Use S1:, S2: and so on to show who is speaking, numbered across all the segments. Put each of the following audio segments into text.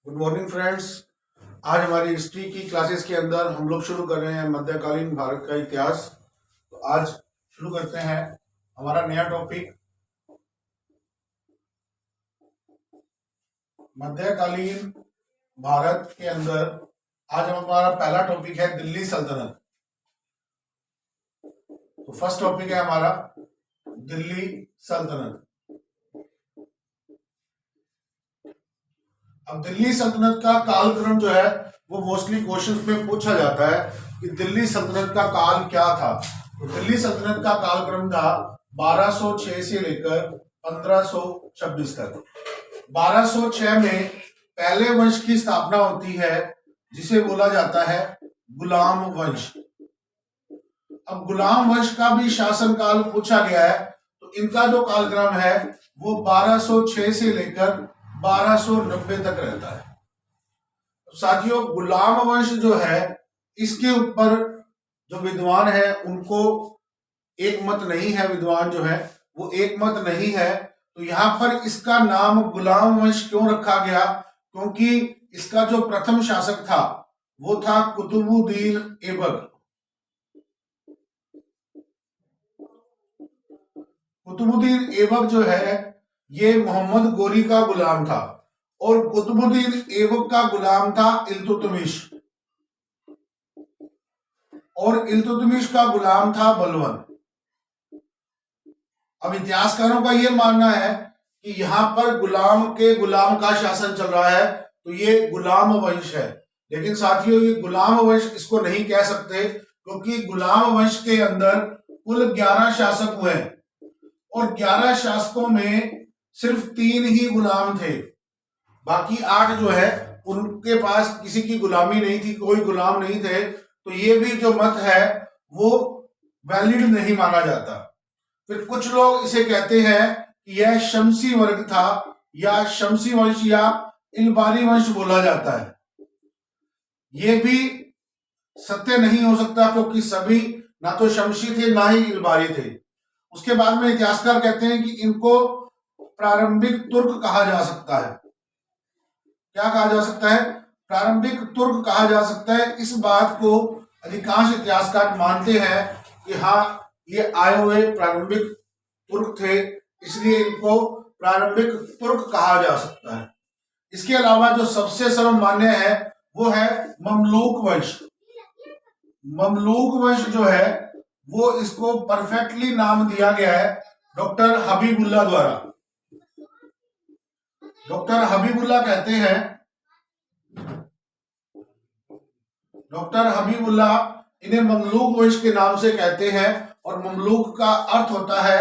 S1: Good morning friends. आज हमारी history की क्लासेस के अंदर हम लोग शुरू कर रहे हैं मध्यकालीन भारत का इतिहास। तो आज शुरू करते हैं हमारा नया टॉपिक मध्यकालीन भारत के अंदर। आज हमारा पहला टॉपिक है दिल्ली सल्तनत। तो फर्स्ट टॉपिक है हमारा दिल्ली सल्तनत। अब दिल्ली सल्तनत का कालक्रम जो है वो मोस्टली क्वेश्चंस में पूछा जाता है कि दिल्ली सल्तनत का काल क्या था। तो दिल्ली सल्तनत का कालक्रम था 1206 से लेकर 1526 तक। 1206 में पहले वंश की स्थापना होती है जिसे बोला जाता है गुलाम वंश। अब गुलाम वंश का भी शासन काल पूछा गया है, तो इनका जो कालक्रम है वो 1206 से लेकर 1290 तक रहता है। साथियों, गुलाम वंश जो है इसके ऊपर जो विद्वान है उनको एक मत नहीं है, विद्वान जो है वो एक मत नहीं है। तो यहां पर इसका नाम गुलाम वंश क्यों रखा गया? क्योंकि इसका जो प्रथम शासक था वो था कुतुबुद्दीन ऐबक। कुतुबुद्दीन ऐबक जो है ये मोहम्मद गोरी का गुलाम था और कुतुबुद्दीन ऐबक का गुलाम था इल्तुतमिश, और इल्तुतमिश का गुलाम था बलवन। अब इतिहासकारों का यह मानना है कि यहां पर गुलाम के गुलाम का शासन चल रहा है, तो ये गुलाम वंश है। लेकिन साथियों, ये गुलाम वंश इसको नहीं कह सकते, क्योंकि गुलाम वंश के अंदर कुल 11 शासक हुए और 11 शासकों में सिर्फ 3 ही गुलाम थे। बाकी 8 जो है उनके पास किसी की गुलामी नहीं थी, कोई गुलाम नहीं थे। तो ये भी जो मत है वो वैलिड नहीं माना जाता। फिर कुछ लोग इसे कहते हैं कि यह शमसी वर्ग था, या शमसी वंश या इलबारी वंश बोला जाता है। ये भी सत्य नहीं हो सकता, क्योंकि सभी ना तो शमसी थे ना ही इलबारी थे। उसके बाद में इतिहासकार कहते हैं कि इनको प्रारंभिक तुर्क कहा जा सकता है। क्या कहा जा सकता है? प्रारंभिक तुर्क कहा जा सकता है। इस बात को अधिकांश इतिहासकार मानते हैं कि हाँ, ये आए हुए प्रारंभिक तुर्क थे, इसलिए इनको प्रारंभिक तुर्क कहा जा सकता है। इसके अलावा जो सबसे सर्वमान्य है वो है ममलूक वंश। ममलूक वंश जो है वो इसको परफेक्टली नाम दिया गया है डॉक्टर हबीबुल्ला द्वारा। डॉक्टर हबीबुल्ला कहते हैं, डॉक्टर हबीबुल्ला इन्हें ममलूक वंश के नाम से कहते हैं, और ममलूक का अर्थ होता है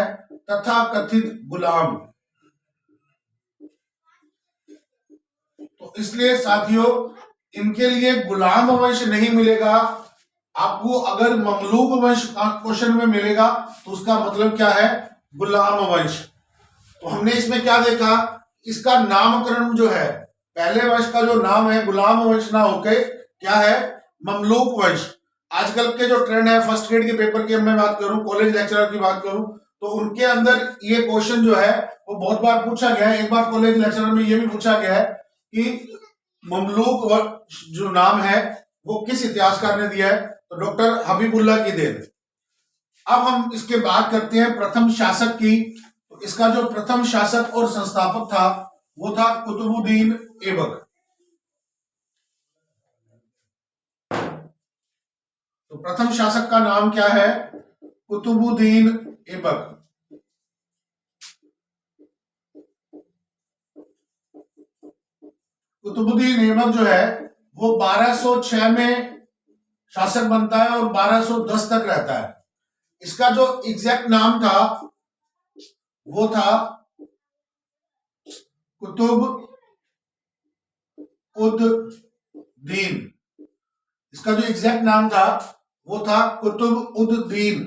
S1: तथा कथित गुलाम। तो इसलिए साथियों, इनके लिए गुलाम वंश नहीं मिलेगा। आपको अगर ममलूक वंश क्वेश्चन में मिलेगा तो उसका मतलब क्या है? गुलाम वंश। तो हमने इसमें क्या देखा? इसका नामकरण जो है, पहले वंश का जो नाम है गुलाम वंश ना होके क्या है? ममलूक वंश। आजकल के जो ट्रेंड है, फर्स्ट ग्रेड के पेपर की मैं बात करूं, कॉलेज लेक्चरर की बात करूं, तो उनके अंदर ये क्वेश्चन जो है वो बहुत बार पूछा गया है। एक बार कॉलेज लेक्चरर में ये भी पूछा गया है कि ममलूक जो नाम है वो किस इतिहासकार ने दिया है? तो डॉक्टर हबीबुल्ला की देन। अब हम इसके बात करते हैं प्रथम शासक की। तो इसका जो प्रथम शासक और संस्थापक था वो था कुतुबुद्दीन ऐबक। तो प्रथम शासक का नाम क्या है? कुतुबुद्दीन ऐबक। कुतुबुद्दीन ऐबक जो है वो 1206 में शासक बनता है और 1210 तक रहता है। इसका जो एग्जैक्ट नाम था वो था कुतुब उद दीन। इसका जो एग्जैक्ट नाम था वो था कुतुब उद दीन।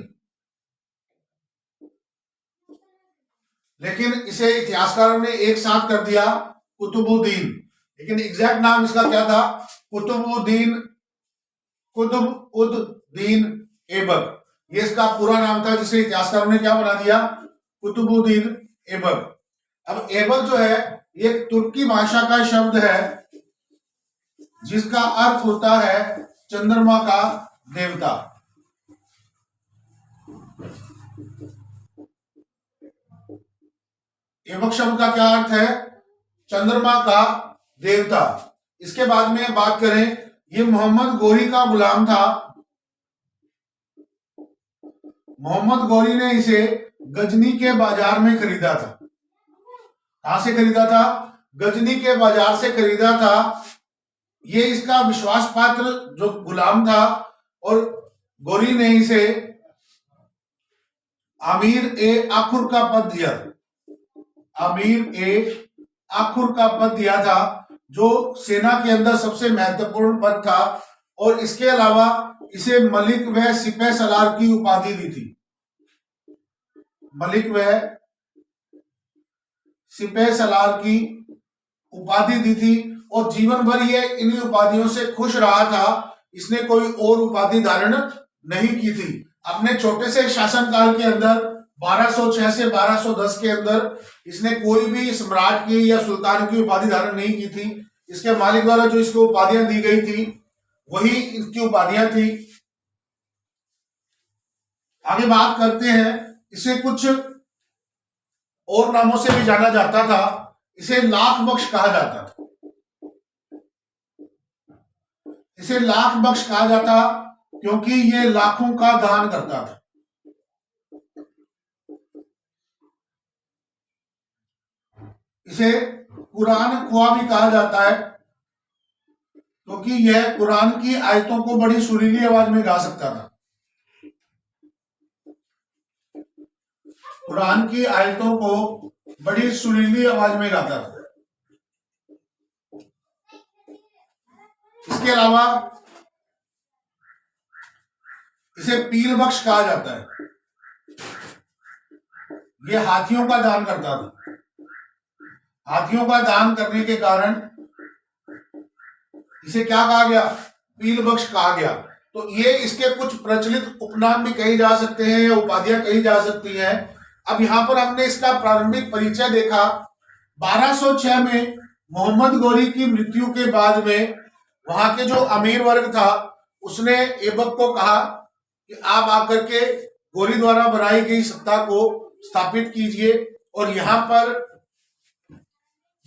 S1: लेकिन इसे इतिहासकारों ने एक साथ कर दिया कुतुबुद्दीन। लेकिन एग्जैक्ट नाम इसका क्या था? कुतुबुद्दीन ऐबक। ये इसका पूरा नाम था, जिसे इतिहासकारों ने क्या बना दिया? कुतुबुद्दीन ऐबक। अब ऐबक जो है ये तुर्की भाषा का शब्द है, जिसका अर्थ होता है चंद्रमा का देवता। ऐबक शब्द का क्या अर्थ है? चंद्रमा का देवता। इसके बाद में बात करें, ये मोहम्मद गौरी का गुलाम था। मोहम्मद गौरी ने इसे गजनी के बाजार में खरीदा था। कहां से खरीदा था? गजनी के बाजार से खरीदा था। ये इसका विश्वास पात्र जो गुलाम था और गौरी ने इसे आमिर ए आखुर का पद दिया। आमिर ए आखुर का पद दिया था, जो सेना के अंदर सबसे महत्वपूर्ण पद था। और इसके अलावा इसे मलिक व सिपह सलार की उपाधि दी थी। मलिक व सिपह सलार की उपाधि दी थी और जीवन भर ये इन्हीं उपाधियों से खुश रहा था। इसने कोई और उपाधि धारण नहीं की थी। अपने छोटे से शासनकाल के अंदर 1206 से 1210 के अंदर इसने कोई भी सम्राट की या सुल्तान की उपाधि धारण नहीं की थी। इसके मालिक द्वारा जो इसको उपाधियां दी गई थी वही इसकी उपाधियां थी। आगे बात करते हैं, इसे कुछ और नामों से भी जाना जाता था। इसे लाख बख्श कहा जाता था। इसे लाख बख्श कहा जाता क्योंकि ये लाखों का दान करता था। इसे कुरान ख्वा भी कहा जाता है क्योंकि यह कुरान की आयतों को बड़ी सुरीली आवाज में गा सकता था। कुरान की आयतों को बड़ी सुरीली आवाज में गाता था। इसके अलावा इसे पीर बख्श कहा जाता है। यह हाथियों का दान करता था। हाथियों का दान करने के कारण इसे क्या कहा गया? पीर बख्श कहा गया। तो ये इसके कुछ प्रचलित उपनाम भी कही जा सकते हैं या उपाधियां कही जा सकती हैं। अब यहां पर हमने इसका प्रारंभिक परिचय देखा। 1206 में मोहम्मद गौरी की मृत्यु के बाद में वहां के जो अमीर वर्ग था उसने ऐबक को कहा कि आप आकर के गौरी द्वारा बनाई गई सत्ता को स्थापित कीजिए। और यहां पर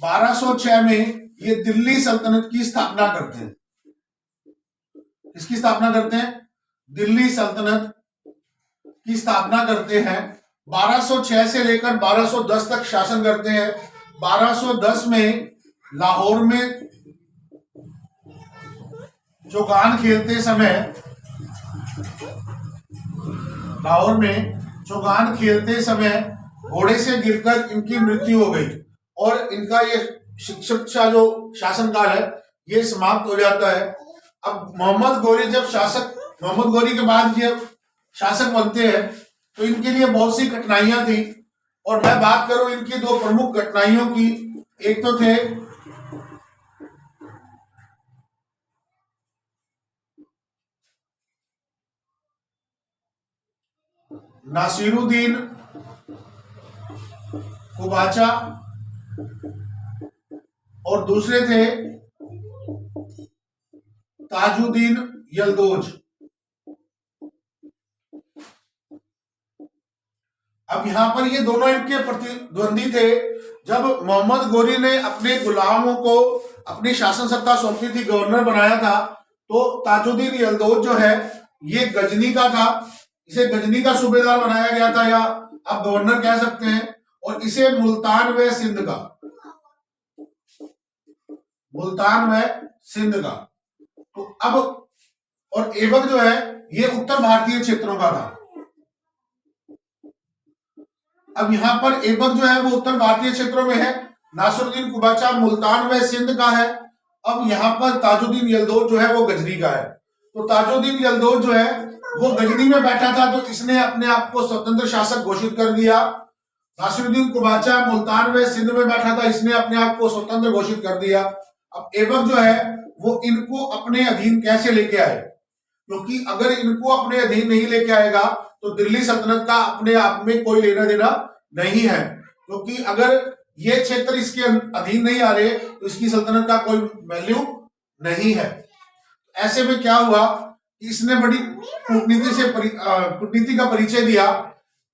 S1: 1206 में ये दिल्ली सल्तनत की स्थापना करते हैं। इसकी स्थापना करते हैं, दिल्ली सल्तनत की स्थापना करते हैं। 1206 से लेकर 1210 तक शासन करते हैं। 1210 में लाहौर में चौगान खेलते समय घोड़े से गिरकर इनकी मृत्यु हो गई और इनका ये शिक्षा जो शासनकाल है ये समाप्त हो जाता है। अब मोहम्मद गौरी के बाद ये शासक बनते हैं तो इनके लिए बहुत सी कठिनाइयां थी। और मैं बात करूं इनकी दो प्रमुख कठिनाइयों की, एक तो थे नासिरुद्दीन कुबाचा और दूसरे थे ताजुद्दीन यल्दौज। अब यहां पर ये दोनों इनके प्रतिद्वंदी थे। जब मोहम्मद गौरी ने अपने गुलामों को अपनी शासन सत्ता सौंपी थी, गवर्नर बनाया था, तो ताजुद्दीन यल्दौज जो है ये गजनी का था। इसे गजनी का सूबेदार बनाया गया था या आप गवर्नर कह सकते हैं। और इसे मुल्तान व सिंध का तो अब और ऐबक जो है ये उत्तर भारतीय क्षेत्रों का था। अब यहां पर ऐबक जो है वो उत्तर भारतीय क्षेत्रों में है, नासिरुद्दीन कुबाचा मुल्तान व सिंध का है। अब यहां पर ताजुद्दीन यल्दौज जो है वो गजनी का है। तो ताजुद्दीन यल्दौज जो है वो गजनी में बैठा था तो इसने अपने आप को स्वतंत्र शासक घोषित कर दिया। नासिरुद्दीन कुबाचा मुल्तान व सिंध में बैठा था, इसने अपने आप को स्वतंत्र घोषित कर दिया। अब ऐबक जो है वो इनको अपने अधीन कैसे लेके आए? क्योंकि अगर इनको अपने अधीन नहीं लेके आएगा तो दिल्ली सल्तनत का अपने आप में कोई लेना देना नहीं है। क्योंकि अगर ये क्षेत्र इसके अधीन नहीं आ रहे तो इसकी सल्तनत का कोई वैल्यू नहीं है। ऐसे में क्या हुआ कि इसने बड़ी कूटनीति का परिचय दिया।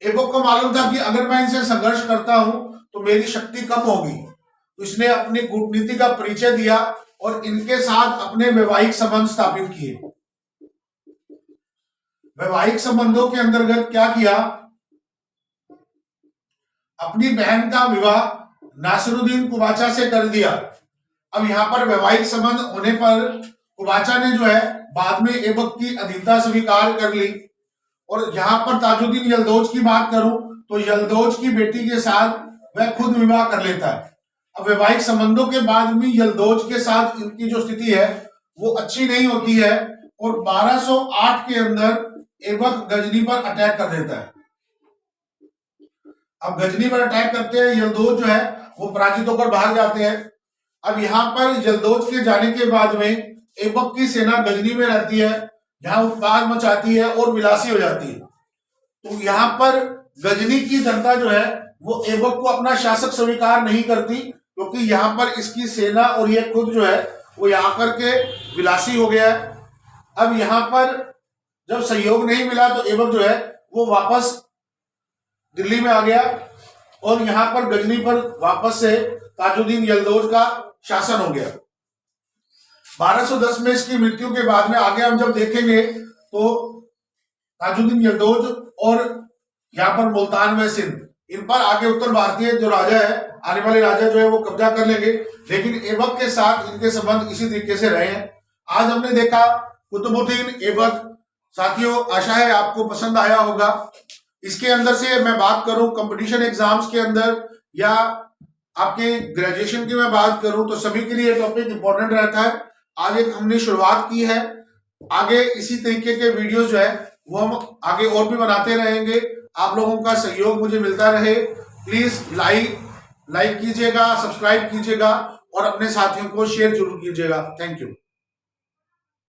S1: एबक को मालूम था कि अगर मैं इनसे संघर्ष करता हूं तो मेरी शक्ति कम होगी, तो इसने अपनी कूटनीति का परिचय दिया और इनके साथ अपने वैवाहिक संबंध स्थापित किए। वैवाहिक संबंधों के अंतर्गत क्या किया, अपनी बहन का विवाह नासिरुद्दीन कुबाचा से कर दिया। अब यहाँ पर वैवाहिक संबंध होने पर कुबाचा ने जो है बाद में ऐबक की अधीनता स्वीकार कर ली। और यहाँ पर ताजुद्दीन यल्दौज की बात करूं तो यल्दौज की बेटी के साथ वह खुद विवाह कर लेता है। अब वैवाहिक संबंधों के बाद में यल्दौज के साथ इनकी जो स्थिति है वो अच्छी नहीं होती है और 1208 के अंदर ऐबक गजनी पर अटैक कर देता है। अब गजनी पर अटैक करते हैं, यल्दौज जो है वो पराजित होकर भाग जाते हैं। अब यहाँ पर यल्दौज के जाने के बाद में ऐबक की सेना गजनी में रहती है, यहाँ उत्पाद मचाती है और विलासी हो जाती है। तो यहाँ पर गजनी की जनता जो है वो ऐबक को अपना शासक स्वीकार नहीं करती, क्योंकि यहाँ पर इसकी सेना और ये खुद जो है वो यहाँ करके विलासी हो गया है। अब यहाँ पर जब सहयोग नहीं मिला तो ऐबक जो है वो वापस दिल्ली में आ गया और यहाँ पर गजनी पर वापस से ताजुद्दीन यल्दौज का शासन हो गया। 1210 में इसकी मृत्यु के बाद में आगे हम जब देखेंगे तो ताजुद्दीन यल्दौज और यहाँ पर मुल्तान में सिंध, इन पर आगे उत्तर भारतीय जो राजा है, आने वाले राजा जो है वो कब्जा कर लेंगे। लेकिन ऐबक के साथ इनके संबंध इसी तरीके से रहे हैं। आज हमने देखा कुतुबुद्दीन ऐबक। साथियों, आशा है आपको पसंद आया होगा। इसके अंदर से मैं बात करूं कंपटीशन एग्जाम्स के अंदर या आपके ग्रेजुएशन की मैं बात करूं तो सभी के लिए टॉपिक इंपॉर्टेंट रहता है। आज एक हमने शुरुआत की है, आगे इसी तरीके के वीडियो जो है वो हम आगे और भी बनाते रहेंगे। आप लोगों का सहयोग मुझे मिलता रहे। प्लीज लाइक कीजिएगा, सब्सक्राइब कीजिएगा और अपने साथियों को शेयर जरूर कीजिएगा। Thank you.